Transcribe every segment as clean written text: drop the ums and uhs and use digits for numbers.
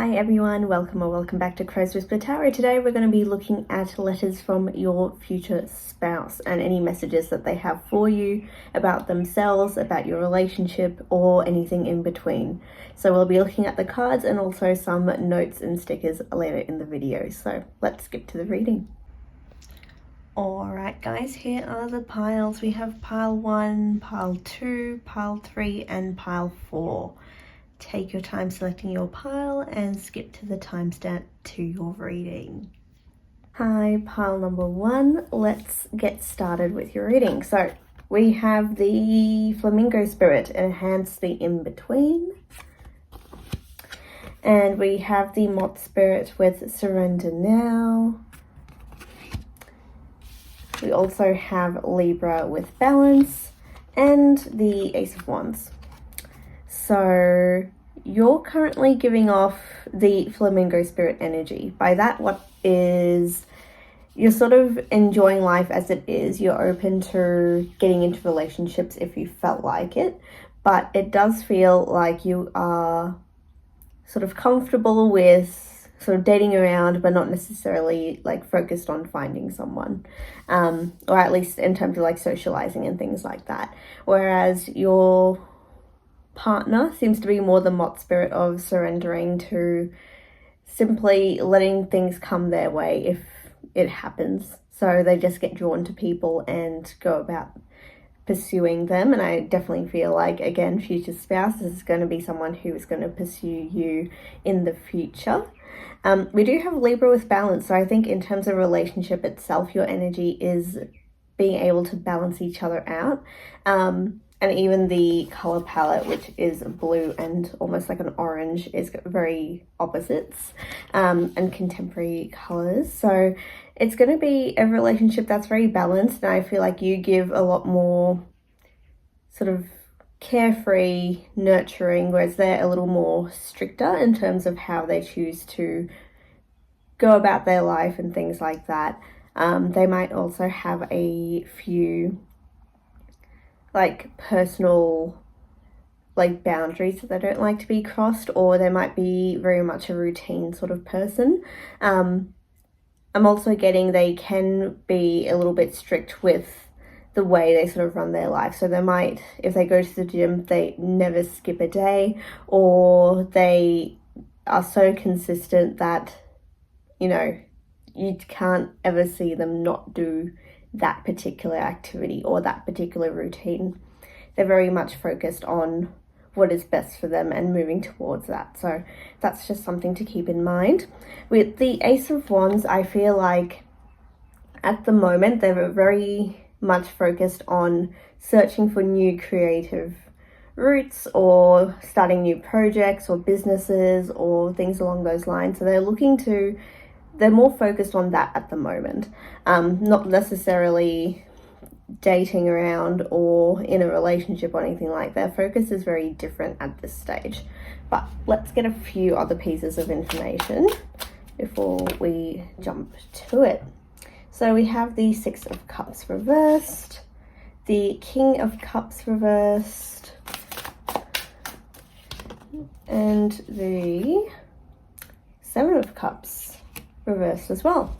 Hi everyone, welcome back to Crow's Whisper Tarot. Today we're going to be looking at letters from your future spouse and any messages that they have for you about themselves, about your relationship, or anything in between. So we'll be looking at the cards and also some notes and stickers later in the video. So let's skip to the reading. Alright guys, here are the piles. We have pile 1, pile 2, pile 3 and pile 4. Take your time selecting your pile and skip to the timestamp to your reading. Hi, pile number 1. Let's get started with your reading. So we have the flamingo spirit, enhance the in-between. And we have the moth spirit with surrender now. We also have Libra with balance and the Ace of Wands. So you're currently giving off the flamingo spirit energy. By that, what is, you're sort of enjoying life as it is. You're open to getting into relationships if you felt like it, but it does feel like you are sort of comfortable with sort of dating around, but not necessarily like focused on finding someone, or at least in terms of like socializing and things like that. Whereas your partner seems to be more the moth spirit of surrendering to simply letting things come their way if it happens. So they just get drawn to people and go about pursuing them. And I definitely feel like, again, future spouse, this is going to be someone who is going to pursue you in the future. We do have Libra with balance. So I think in terms of relationship itself, your energy is being able to balance each other out. And even the color palette, which is blue and almost like an orange, is very opposites and contemporary colors. So it's going to be a relationship that's very balanced. And I feel like you give a lot more sort of carefree, nurturing, whereas they're a little more stricter in terms of how they choose to go about their life and things like that. They might also have a few like personal like boundaries that they don't like to be crossed, or they might be very much a routine sort of person. I'm also getting they can be a little bit strict with the way they sort of run their life. So they might, if they go to the gym, they never skip a day, or they are so consistent that, you know, you can't ever see them not do that particular activity or that particular routine. They're very much focused on what is best for them and moving towards that. So that's just something to keep in mind. With the Ace of Wands, I feel like at the moment they're very much focused on searching for new creative routes or starting new projects or businesses or things along those lines. So they're more focused on that at the moment, not necessarily dating around or in a relationship or anything like that. Their focus is very different at this stage. But let's get a few other pieces of information before we jump to it. So we have the Six of Cups reversed, the King of Cups reversed, and the Seven of Cups reversed as well.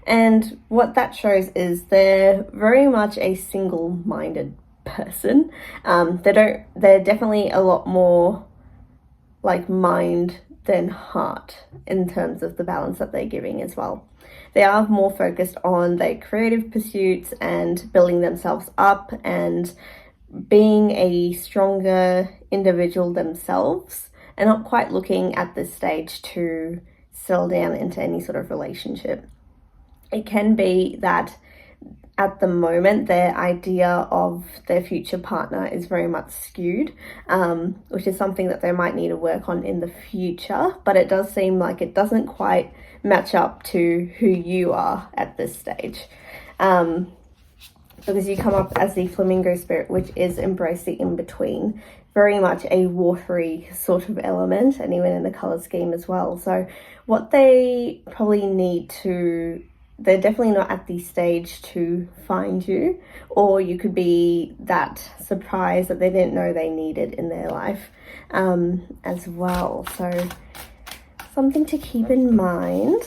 And what that shows is they're very much a single-minded person. They're definitely a lot more like mind than heart in terms of the balance that they're giving as well. They are more focused on their creative pursuits and building themselves up and being a stronger individual themselves, and not quite looking at this stage to settle down into any sort of relationship. It can be that at the moment their idea of their future partner is very much skewed, which is something that they might need to work on in the future, but it does seem like it doesn't quite match up to who you are at this stage. Because you come up as the flamingo spirit, which is embrace the in-between, very much a watery sort of element, and even in the color scheme as well. So what they probably need to, they're definitely not at the stage to find you, or you could be that surprise that they didn't know they needed in their life as well. So something to keep in mind.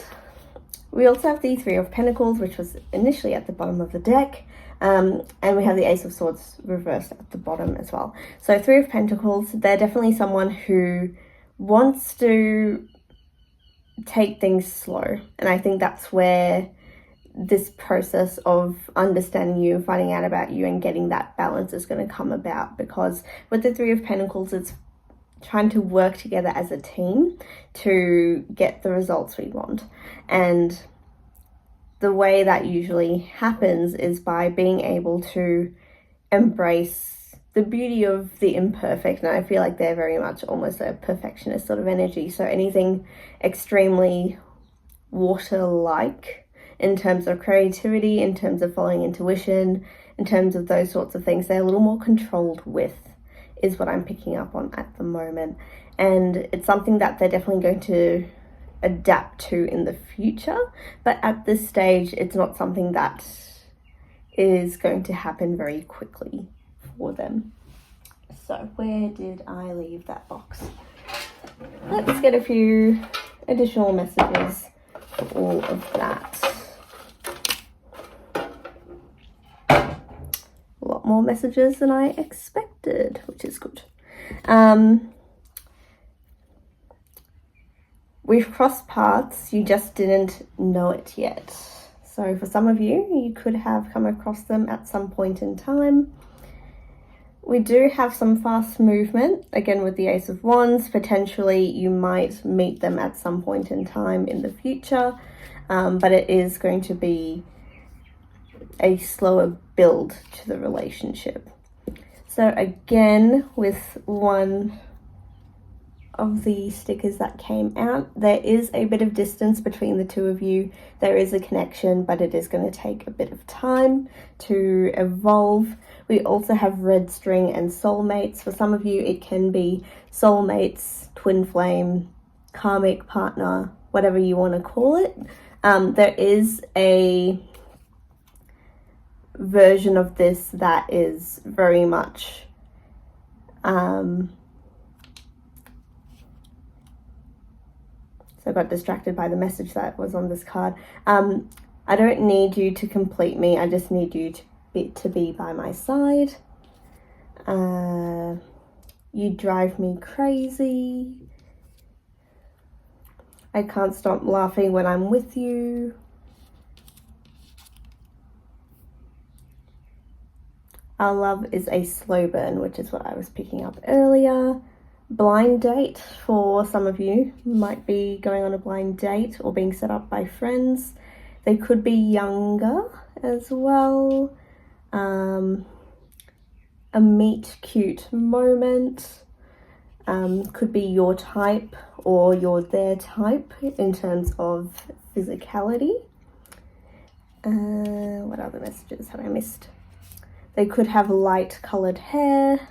We also have the Three of Pentacles, which was initially at the bottom of the deck. And we have the Ace of Swords reversed at the bottom as well. So Three of Pentacles, they're definitely someone who wants to take things slow. And I think that's where this process of understanding you, finding out about you, and getting that balance is going to come about. Because with the Three of Pentacles, it's trying to work together as a team to get the results we want. And the way that usually happens is by being able to embrace the beauty of the imperfect. And I feel like they're very much almost a perfectionist sort of energy. So anything extremely water-like in terms of creativity, in terms of following intuition, in terms of those sorts of things, they're a little more controlled with, is what I'm picking up on at the moment. And it's something that they're definitely going to adapt to in the future, but at this stage it's not something that is going to happen very quickly for them. So where did I leave that box? Let's get a few additional messages for all of that. A lot more messages than I expected, which is good. We've crossed paths, you just didn't know it yet. So for some of you, you could have come across them at some point in time. We do have some fast movement, again with the Ace of Wands. Potentially you might meet them at some point in time in the future, but it is going to be a slower build to the relationship. So again, with one of the stickers that came out, there is a bit of distance between the two of you. There is a connection, but it is going to take a bit of time to evolve. We also have red string and soulmates. For some of you, it can be soulmates, twin flame, karmic partner, whatever you want to call it. There is a version of this that is very much so I got distracted by the message that was on this card. I don't need you to complete me. I just need you to be by my side. You drive me crazy. I can't stop laughing when I'm with you. Our love is a slow burn, which is what I was picking up earlier. Blind date, for some of you, might be going on a blind date or being set up by friends. They could be younger as well. A meet cute moment. Could be your type or you're their type in terms of physicality. What other messages have I missed? They could have light colored hair.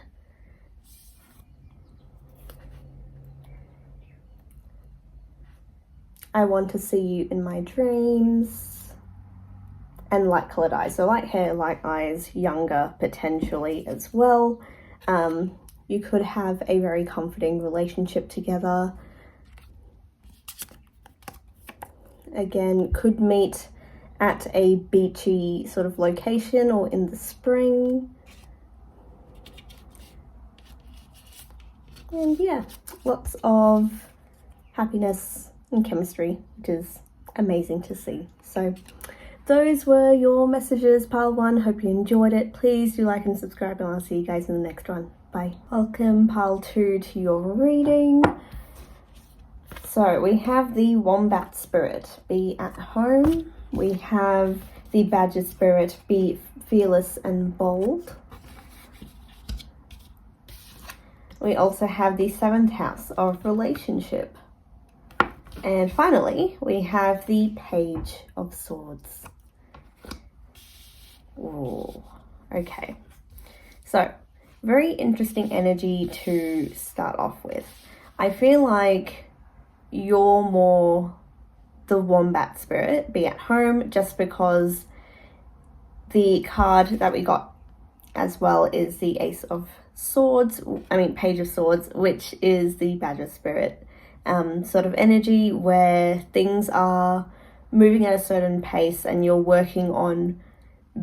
I want to see you in my dreams. And light colored eyes. So light hair, light eyes, younger potentially as well. You could have a very comforting relationship together. Again, could meet at a beachy sort of location or in the spring. And yeah, lots of happiness and chemistry, which is amazing to see. So those were your messages, pile 1. Hope you enjoyed it. Please do like and subscribe, and I'll see you guys in the next one. Bye. Welcome, pile 2, to your reading. So we have the Wombat Spirit, be at home. We have the Badger Spirit, be fearless and bold. We also have the 7th house of relationship. And finally, we have the Page of Swords. Ooh, okay. So, very interesting energy to start off with. I feel like you're more the Wombat Spirit, be at home, just because the card that we got as well is the Ace of Swords, Page of Swords, which is the Badger Spirit. sort of energy where things are moving at a certain pace and you're working on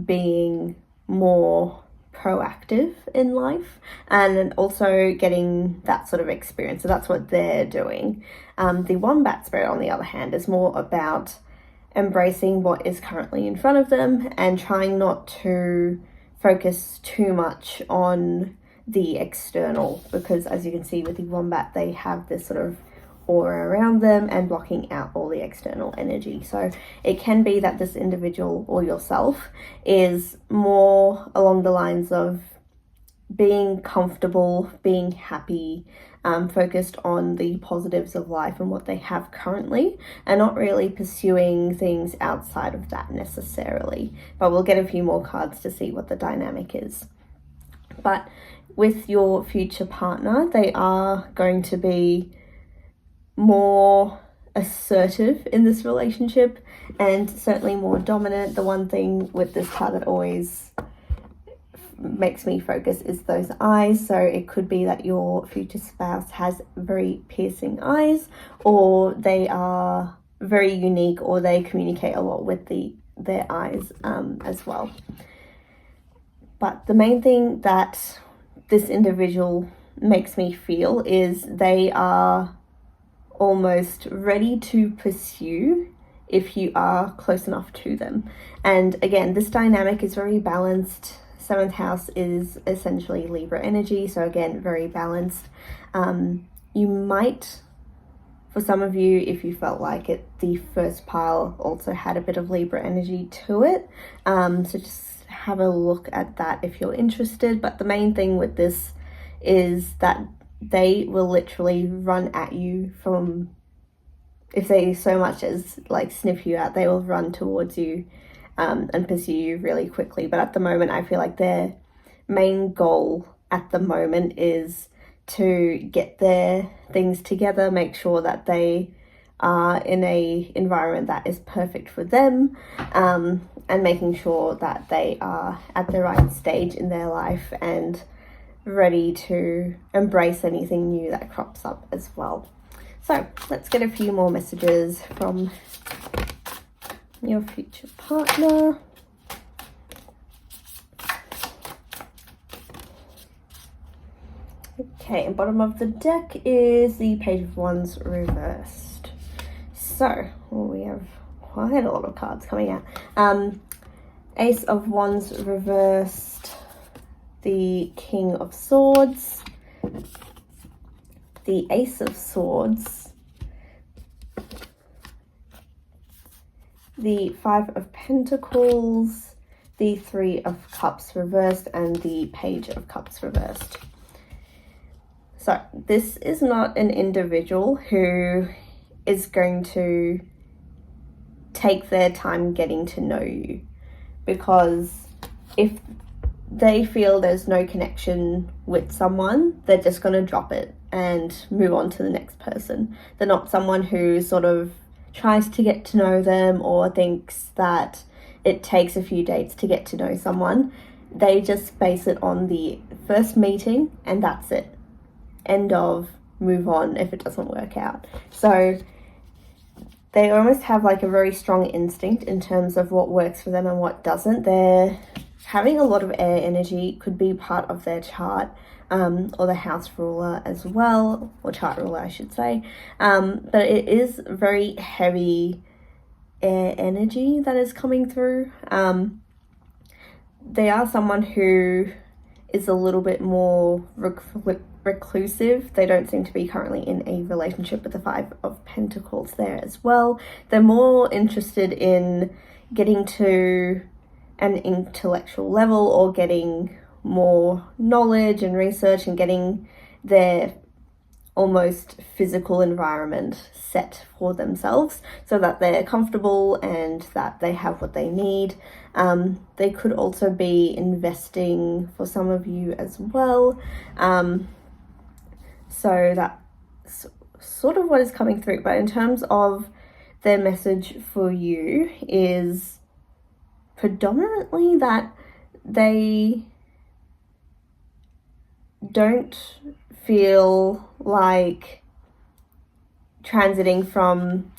being more proactive in life and also getting that sort of experience. So that's what they're doing. The wombat spirit, on the other hand, is more about embracing what is currently in front of them and trying not to focus too much on the external, because as you can see with the wombat, they have this sort of aura around them and blocking out all the external energy. So it can be that this individual or yourself is more along the lines of being comfortable, being happy, focused on the positives of life and what they have currently, and not really pursuing things outside of that necessarily. But we'll get a few more cards to see what the dynamic is. But with your future partner, they are going to be more assertive in this relationship and certainly more dominant. The one thing with this card that always makes me focus is those eyes. So it could be that your future spouse has very piercing eyes, or they are very unique, or they communicate a lot with their eyes as well. But the main thing that this individual makes me feel is they are almost ready to pursue if you are close enough to them. And again, this dynamic is very balanced. 7th house is essentially Libra energy, so again, very balanced. You might, for some of you, if you felt like it, the first pile also had a bit of Libra energy to it. So just have a look at that if you're interested. But the main thing with this is that they will literally run at you from, if they so much as like sniff you out, they will run towards you and pursue you really quickly. But at the moment, I feel like their main goal at the moment is to get their things together, make sure that they are in a environment that is perfect for them, and making sure that they are at the right stage in their life and ready to embrace anything new that crops up as well. So let's get a few more messages from your future partner. Okay, and bottom of the deck is the Page of Wands reversed. So we have quite a lot of cards coming out. Ace of Wands reversed, the King of Swords, the Ace of Swords, the Five of Pentacles, the Three of Cups reversed, and the Page of Cups reversed. So this is not an individual who is going to take their time getting to know you, because if they feel there's no connection with someone, they're just going to drop it and move on to the next person. They're not someone who sort of tries to get to know them or thinks that it takes a few dates to get to know someone. They just base it on the first meeting and that's it. End of, move on if it doesn't work out. So they almost have like a very strong instinct in terms of what works for them and what doesn't. They're having a lot of air energy, could be part of their chart, or the house ruler as well, or chart ruler I should say. But it is very heavy air energy that is coming through. They are someone who is a little bit more reclusive. They don't seem to be currently in a relationship with the Five of Pentacles there as well. They're more interested in getting to an intellectual level or getting more knowledge and research and getting their almost physical environment set for themselves so that they're comfortable and that they have what they need. They could also be investing for some of you as well. So that's sort of what is coming through. But in terms of their message for you is predominantly that they don't feel like transiting from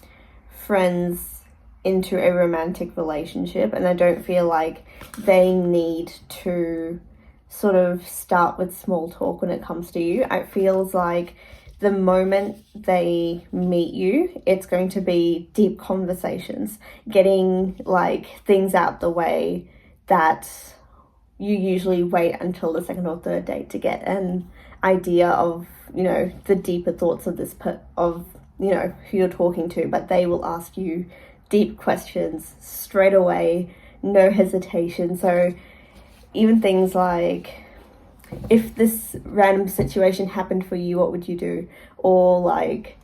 friends into a romantic relationship, and I don't feel like they need to sort of start with small talk when it comes to you. It feels like the moment they meet you, it's going to be deep conversations, getting like things out the way that you usually wait until the second or third date to get an idea of, you know, the deeper thoughts of you know, who you're talking to. But they will ask you deep questions straight away, no hesitation. So even things like, if this random situation happened for you, what would you do? Or like,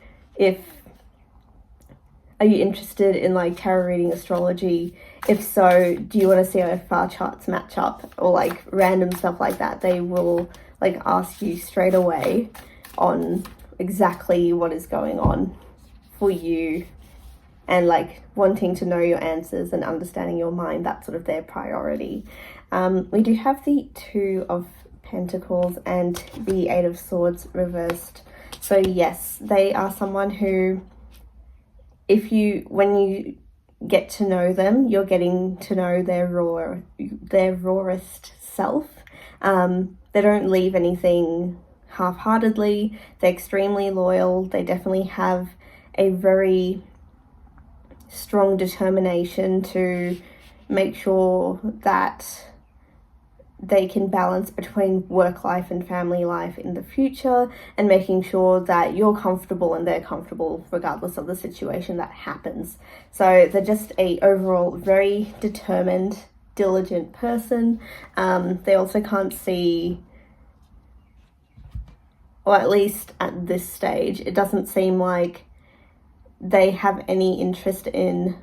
are you interested in like tarot reading, astrology? If so, do you want to see how far charts match up? Or like random stuff like that. They will like ask you straight away on exactly what is going on for you, and like wanting to know your answers and understanding your mind. That's sort of their priority. We do have the Two of Pentacles and the Eight of Swords reversed. So yes, they are someone who, when you get to know them, you're getting to know their rawest self. They don't leave anything half-heartedly. They're extremely loyal. They definitely have a very strong determination to make sure that they can balance between work life and family life in the future, and making sure that you're comfortable and they're comfortable regardless of the situation that happens. So they're just a overall very determined, diligent person. They also can't see, or at least at this stage, it doesn't seem like they have any interest in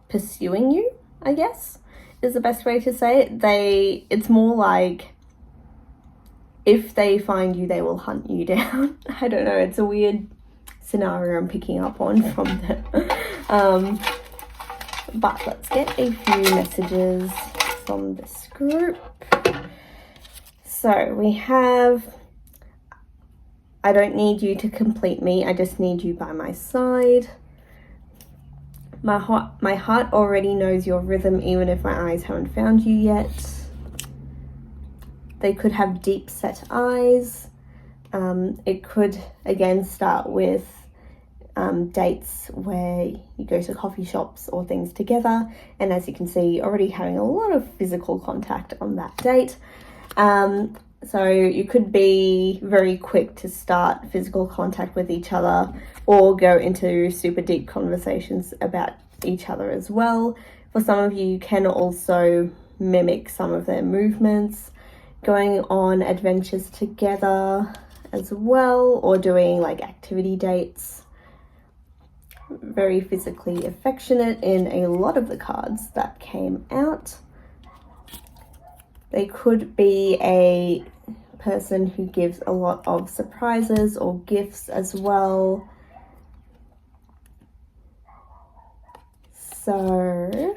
pursuing you, I guess, is the best way to say it. It's more like, if they find you, they will hunt you down. I don't know, it's a weird scenario I'm picking up on from them. But let's get a few messages from this group. So we have, I don't need you to complete me, I just need you by my side. My heart already knows your rhythm, even if my eyes haven't found you yet. They could have deep set eyes. It could, again, start with dates where you go to coffee shops or things together. And as you can see, already having a lot of physical contact on that date. So you could be very quick to start physical contact with each other, or go into super deep conversations about each other as well. For some of you, you can also mimic some of their movements, going on adventures together as well, or doing like activity dates. Very physically affectionate in a lot of the cards that came out. They could be a person who gives a lot of surprises or gifts as well. So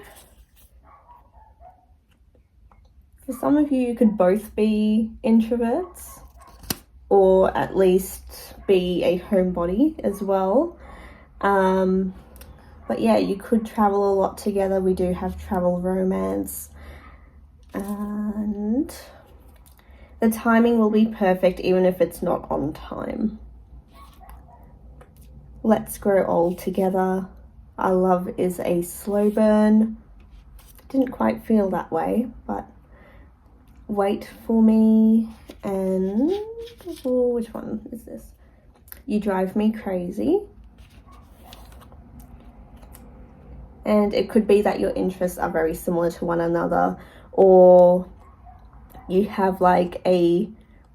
for some of you, you could both be introverts, or at least be a homebody as well. But yeah, you could travel a lot together. We do have travel romance. And the timing will be perfect, even if it's not on time. Let's grow old together. Our love is a slow burn. Didn't quite feel that way, but wait for me. And which one is this? You drive me crazy. And it could be that your interests are very similar to one another, or you have like a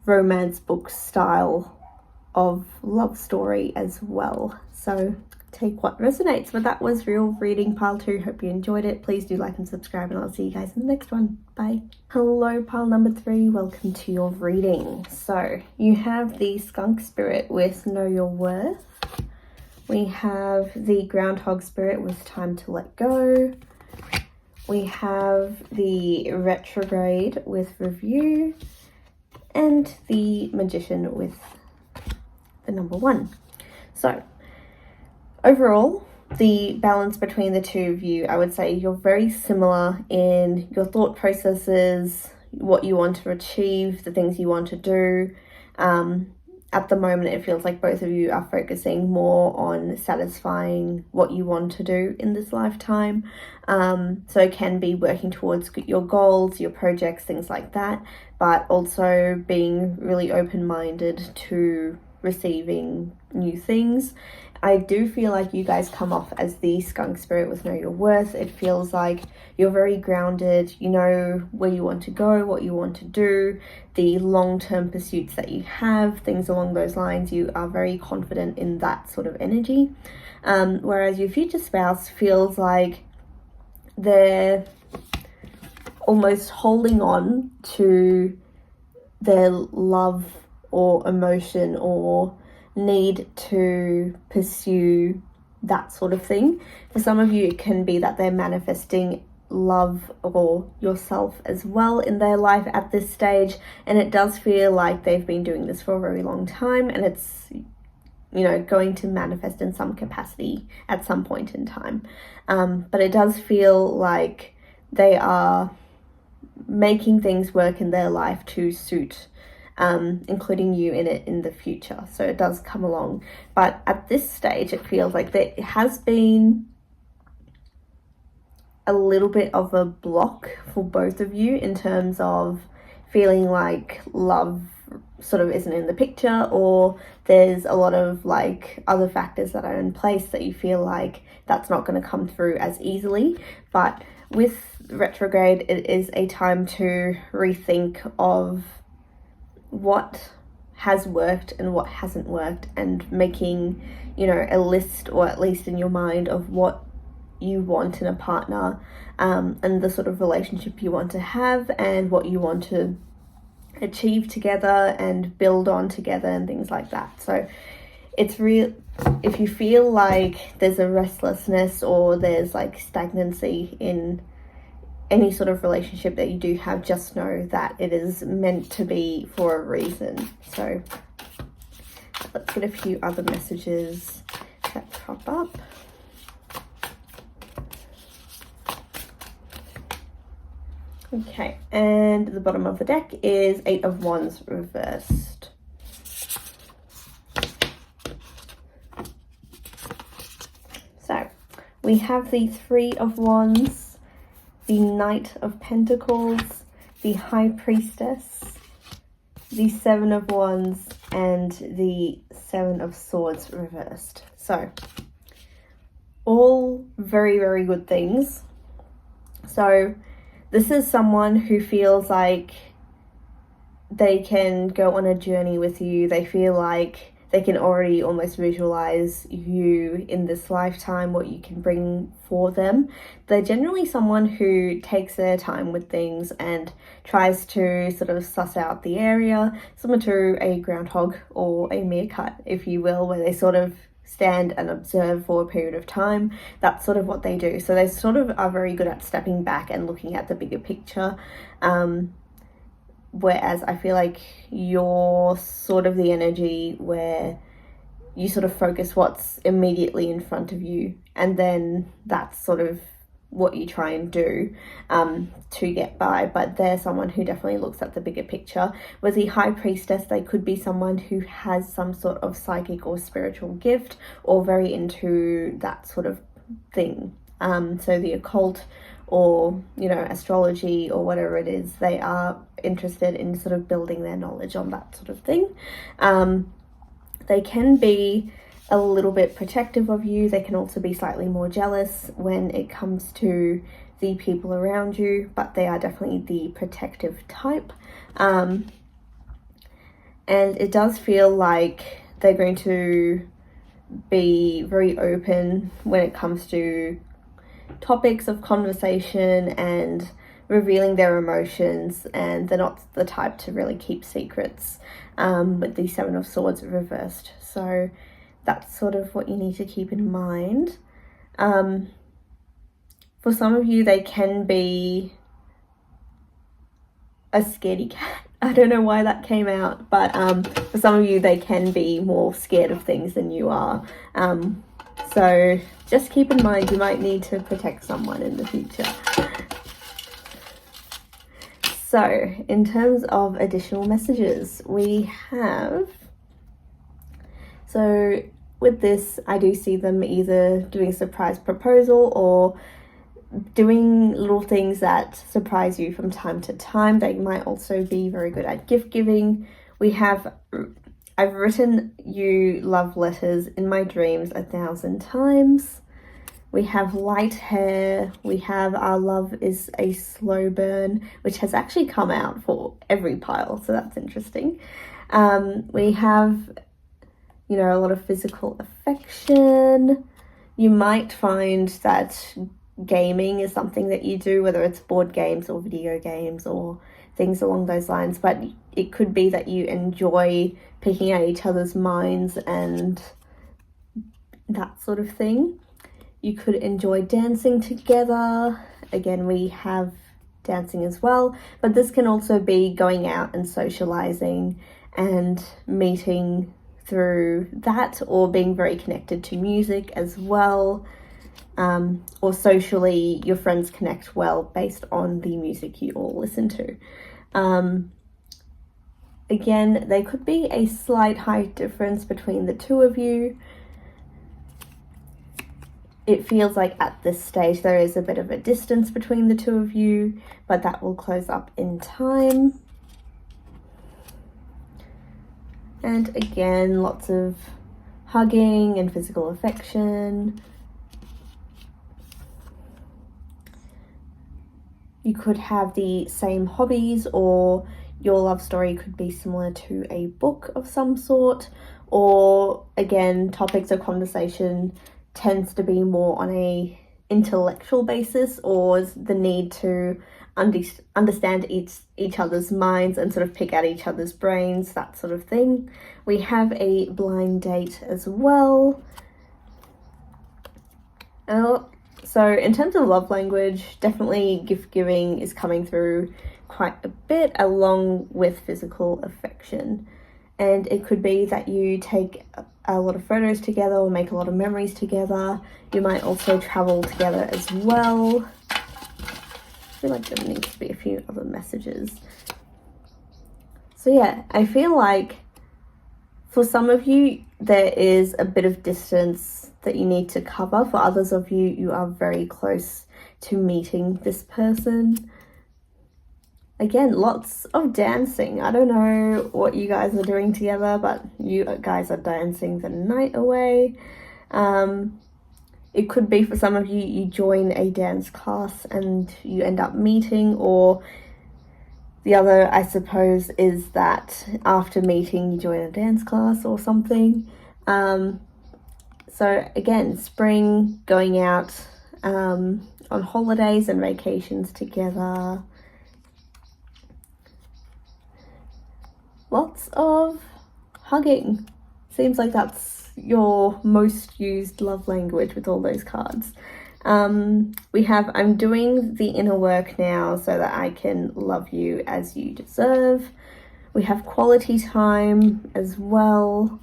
romance book style of love story as well. So take what resonates. But that was real reading pile 2. Hope you enjoyed it. Please do like and subscribe, and I'll see you guys in the next one. Bye. Hello, pile number 3. Welcome to your reading. So you have the skunk spirit with Know Your Worth. We have the groundhog spirit with Time to Let Go. We have the retrograde with Review. and the Magician with the number 1. So overall, the balance between the two of you, I would say you're very similar in your thought processes, what you want to achieve, the things you want to do. At the moment, it feels like both of you are focusing more on satisfying what you want to do in this lifetime. So it can be working towards your goals, your projects, things like that, but also being really open-minded to receiving new things. I do feel like you guys come off as the skunk spirit with Know Your Worth. It feels like you're very grounded, you know where you want to go, what you want to do, the long-term pursuits that you have, things along those lines. You are very confident in that sort of energy. Whereas your future spouse feels like they're almost holding on to their love or emotion or need to pursue that sort of thing. For some of you, it can be that they're manifesting love or yourself as well in their life at this stage, and it does feel like they've been doing this for a very long time, and it's, you know, going to manifest in some capacity at some point in time. But it does feel like they are making things work in their life to suit including you in it in the future. So it does come along. But at this stage, it feels like there has been a little bit of a block for both of you in terms of feeling like love sort of isn't in the picture, or there's a lot of like other factors that are in place that you feel like that's not going to come through as easily. But with retrograde, it is a time to rethink of what has worked and what hasn't worked, and making, you know, a list, or at least in your mind, of what you want in a partner, and the sort of relationship you want to have, and what you want to achieve together and build on together and things like that. So it's real. If you feel like there's a restlessness or there's like stagnancy in any sort of relationship that you do have, just know that it is meant to be for a reason. So let's get a few other messages that pop up. Okay, and the bottom of the deck is 8 of Wands reversed. So we have the 3 of Wands, the Knight of Pentacles, the High Priestess, the 7 of Wands, and the 7 of Swords reversed. So all very, very good things. So this is someone who feels like they can go on a journey with you. They feel like they can already almost visualize you in this lifetime, what you can bring for them. They're generally someone who takes their time with things and tries to sort of suss out the area, similar to a groundhog or a meerkat, if you will, where they sort of stand and observe for a period of time. That's sort of what they do. So they sort of are very good at stepping back and looking at the bigger picture. Whereas I feel like you're sort of the energy where you sort of focus what's immediately in front of you, and then that's sort of what you try and do to get by. But they're someone who definitely looks at the bigger picture. With the High Priestess, they could be someone who has some sort of psychic or spiritual gift, or very into that sort of thing. So the occult, or, you know, astrology or whatever it is, they are interested in sort of building their knowledge on that sort of thing. They can be a little bit protective of you. They can also be slightly more jealous when it comes to the people around you, but they are definitely the protective type. And it does feel like they're going to be very open when it comes to topics of conversation and revealing their emotions, and they're not the type to really keep secrets, with the 7 of Swords reversed. So that's sort of what you need to keep in mind. For some of you, they can be a scaredy cat I don't know why that came out, but for some of you, they can be more scared of things than you are. So just keep in mind, you might need to protect someone in the future. So in terms of additional messages, we have... So with this, I do see them either doing a surprise proposal or doing little things that surprise you from time to time. They might also be very good at gift giving. I've written you love letters in my dreams 1,000 times. We have light hair. We have our love is a slow burn, which has actually come out for every pile, so that's interesting. We have, you know, a lot of physical affection. You might find that gaming is something that you do, whether it's board games or video games or things along those lines, but it could be that you enjoy picking at each other's minds and that sort of thing. You could enjoy dancing together. Again, we have dancing as well, but this can also be going out and socializing and meeting through that, or being very connected to music as well. Or socially, your friends connect well based on the music you all listen to. Again, there could be a slight height difference between the two of you. It feels like at this stage there is a bit of a distance between the two of you, but that will close up in time. And again, lots of hugging and physical affection. You could have the same hobbies, or your love story could be similar to a book of some sort, or again, topics of conversation tends to be more on a intellectual basis, or the need to understand each other's minds and sort of pick at each other's brains, that sort of thing. We have a blind date as well. So in terms of love language, definitely gift giving is coming through quite a bit, along with physical affection. And it could be that you take a lot of photos together or make a lot of memories together. You might also travel together as well. I feel like there needs to be a few other messages. So yeah, I feel like for some of you, there is a bit of distance that you need to cover. For others of you, you are very close to meeting this person. Again, lots of dancing. I don't know what you guys are doing together, but you guys are dancing the night away. It could be for some of you, you join a dance class and you end up meeting, or the other, I suppose, is that after meeting, you join a dance class or something. So again, spring, going out on holidays and vacations together. Lots of hugging. Seems like that's your most used love language with all those cards. We have, I'm doing the inner work now so that I can love you as you deserve. We have quality time as well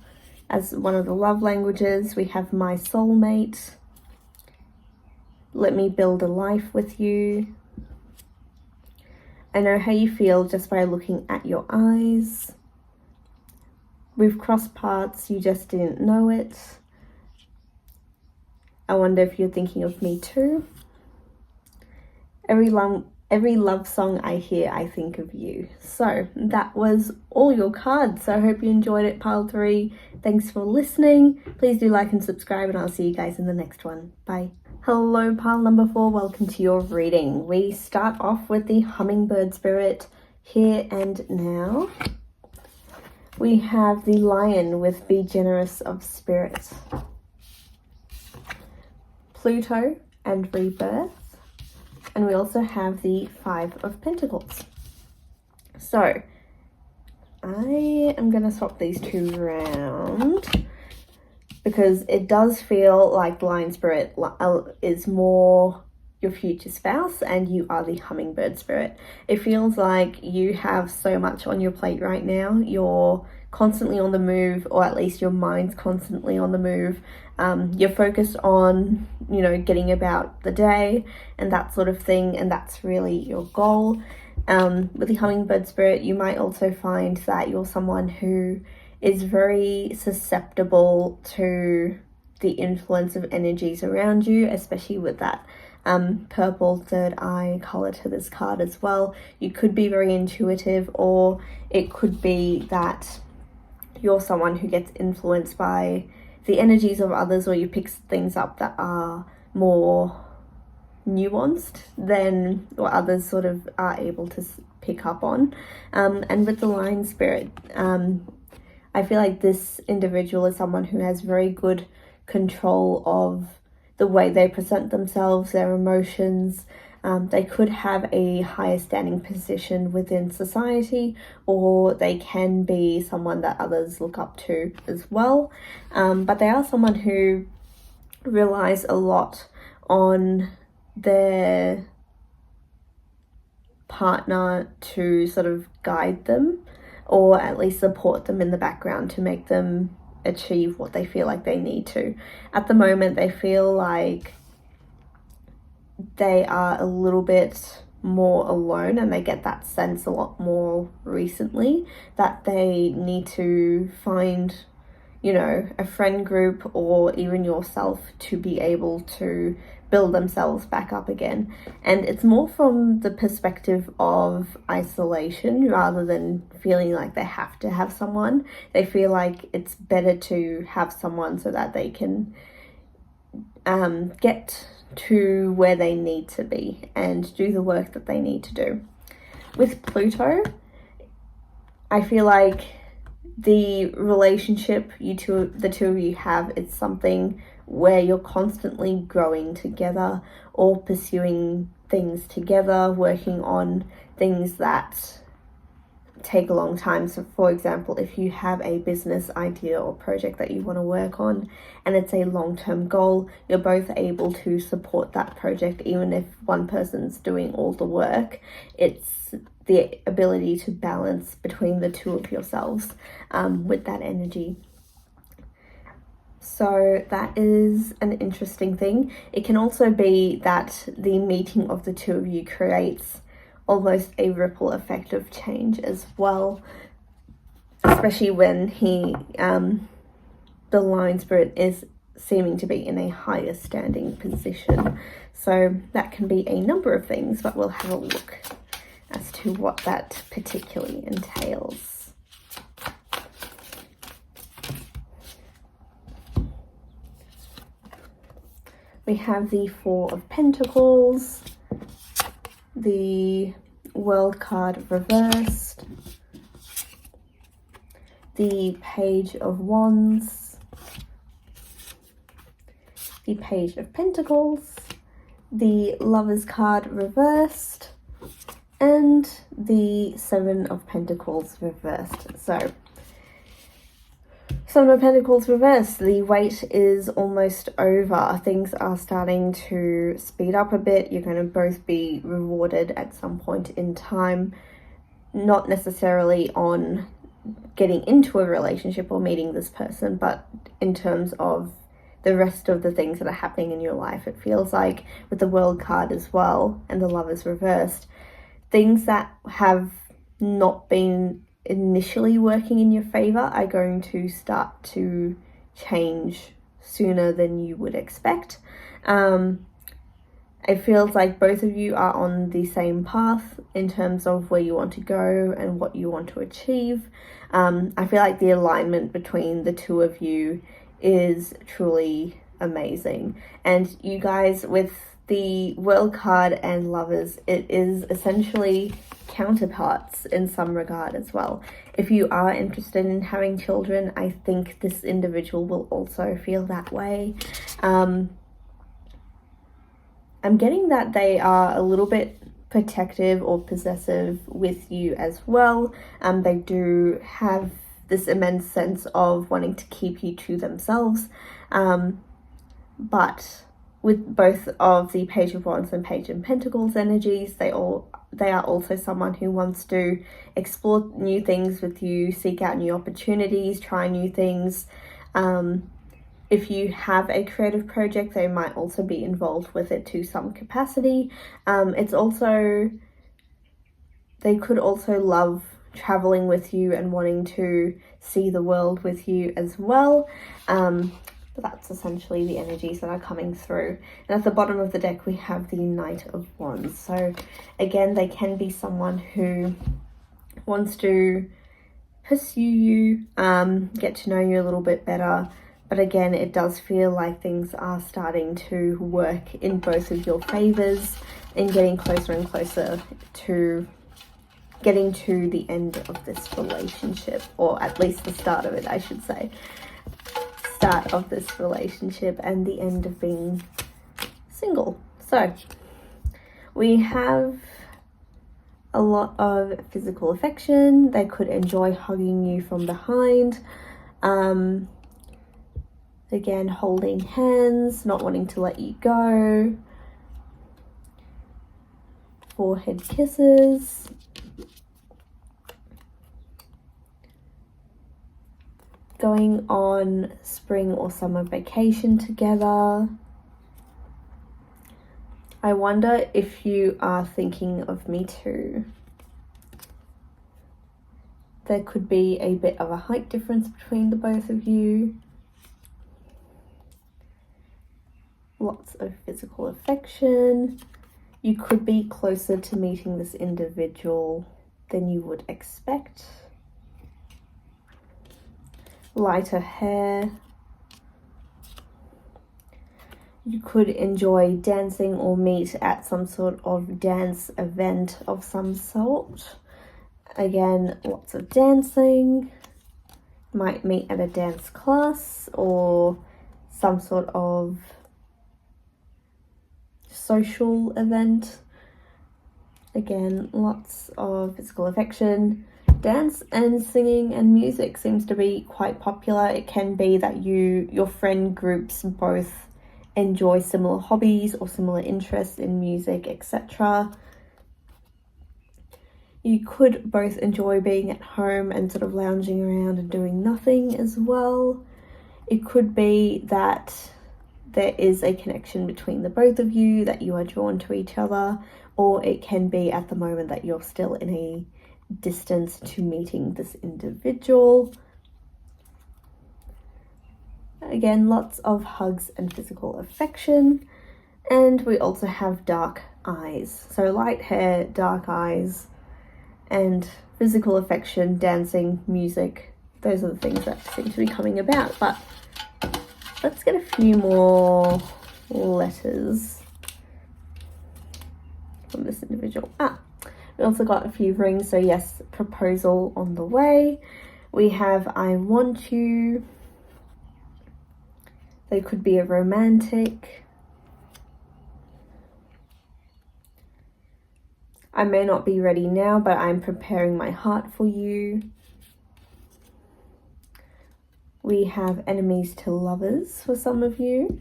as one of the love languages. We have my soulmate. Let me build a life with you. I know how you feel just by looking at your eyes. We've crossed paths, you just didn't know it. I wonder if you're thinking of me too. Every love song I hear, I think of you. So that was all your cards. So I hope you enjoyed it, pile 3. Thanks for listening. Please do like and subscribe, and I'll see you guys in the next one. Bye. Hello, pile number 4. Welcome to your reading. We start off with the hummingbird spirit, here and now. We have the lion with be generous of spirit, Pluto and rebirth, and we also have the 5 of Pentacles. So I am going to swap these two around because it does feel like the lion spirit is more your future spouse, and you are the hummingbird spirit. It feels like you have so much on your plate right now. You're constantly on the move, or at least your mind's constantly on the move. You're focused on, you know, getting about the day and that sort of thing, and that's really your goal. With the hummingbird spirit, you might also find that you're someone who is very susceptible to the influence of energies around you, especially with that purple third eye color to this card as well. You could be very intuitive, or it could be that you're someone who gets influenced by the energies of others, or you pick things up that are more nuanced than what others sort of are able to pick up on. And with the lion spirit, I feel like this individual is someone who has very good control of the way they present themselves, their emotions. They could have a higher standing position within society, or they can be someone that others look up to as well. But they are someone who relies a lot on their partner to sort of guide them, or at least support them in the background to make them achieve what they feel like they need to. At the moment, they feel like they are a little bit more alone, and they get that sense a lot more recently that they need to find, you know, a friend group or even yourself to be able to build themselves back up again. And it's more from the perspective of isolation rather than feeling like they have to have someone. They feel like it's better to have someone so that they can get to where they need to be and do the work that they need to do. With Pluto, I feel like the relationship the two of you have, it's something where you're constantly growing together or pursuing things together, working on things that take a long time. So for example, if you have a business idea or project that you want to work on and it's a long-term goal, you're both able to support that project even if one person's doing all the work. It's the ability to balance between the two of yourselves with that energy. So that is an interesting thing. It can also be that the meeting of the two of you creates almost a ripple effect of change as well, especially when the lion spirit is seeming to be in a higher standing position. So that can be a number of things, but we'll have a look as to what that particularly entails. We have the Four of Pentacles, the World card reversed, the Page of Wands, the Page of Pentacles, the Lovers card reversed, and the Seven of Pentacles reversed. So, Seven of Pentacles reversed, the wait is almost over. Things are starting to speed up a bit. You're going to both be rewarded at some point in time, not necessarily on getting into a relationship or meeting this person, but in terms of the rest of the things that are happening in your life. It feels like with the World card as well and the Lovers reversed, things that have not been initially working in your favor are going to start to change sooner than you would expect. It feels like both of you are on the same path in terms of where you want to go and what you want to achieve. I feel like the alignment between the two of you is truly amazing. And you guys, with the World card and Lovers, it is essentially counterparts in some regard as well. If you are interested in having children, I think this individual will also feel that way. I'm getting that they are a little bit protective or possessive with you as well. They do have this immense sense of wanting to keep you to themselves, but with both of the Page of Wands and Page of Pentacles energies, they are also someone who wants to explore new things with you, seek out new opportunities, try new things. If you have a creative project, they might also be involved with it to some capacity. They could also love traveling with you and wanting to see the world with you as well. But that's essentially the energies that are coming through. And at the bottom of the deck, we have the Knight of Wands. So again, they can be someone who wants to pursue you, get to know you a little bit better. But again, it does feel like things are starting to work in both of your favors and getting closer and closer to getting to the end of this relationship, or at least the start of it, I should say. Start of this relationship and the end of being single. So we have a lot of physical affection. They could enjoy hugging you from behind. Again, holding hands, not wanting to let you go. Forehead kisses. Going on spring or summer vacation together. I wonder if you are thinking of me too. There could be a bit of a height difference between the both of you. Lots of physical affection. You could be closer to meeting this individual than you would expect. Lighter hair. You could enjoy dancing or meet at some sort of dance event of some sort. Again, lots of dancing. Might meet at a dance class or some sort of social event. Again, lots of physical affection. Dance and singing and music seems to be quite popular. It can be that your friend groups both enjoy similar hobbies or similar interests in music, etc. You could both enjoy being at home and sort of lounging around and doing nothing as well. It could be that there is a connection between the both of you, that you are drawn to each other, or it can be at the moment that you're still in a distance to meeting this individual. Again, lots of hugs and physical affection. And we also have dark eyes. So light hair, dark eyes, and physical affection, dancing, music. Those are the things that seem to be coming about. But let's get a few more letters from this individual. We also got a few rings, so yes, proposal on the way. We have I want you. They could be a romantic. I may not be ready now, but I'm preparing my heart for you. We have enemies to lovers for some of you.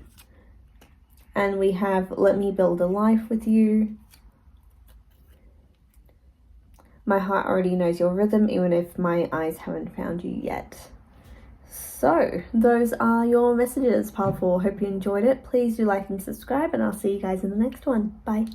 And we have let me build a life with you. My heart already knows your rhythm, even if my eyes haven't found you yet. So, those are your messages, pile 4. Hope you enjoyed it. Please do like and subscribe, and I'll see you guys in the next one. Bye.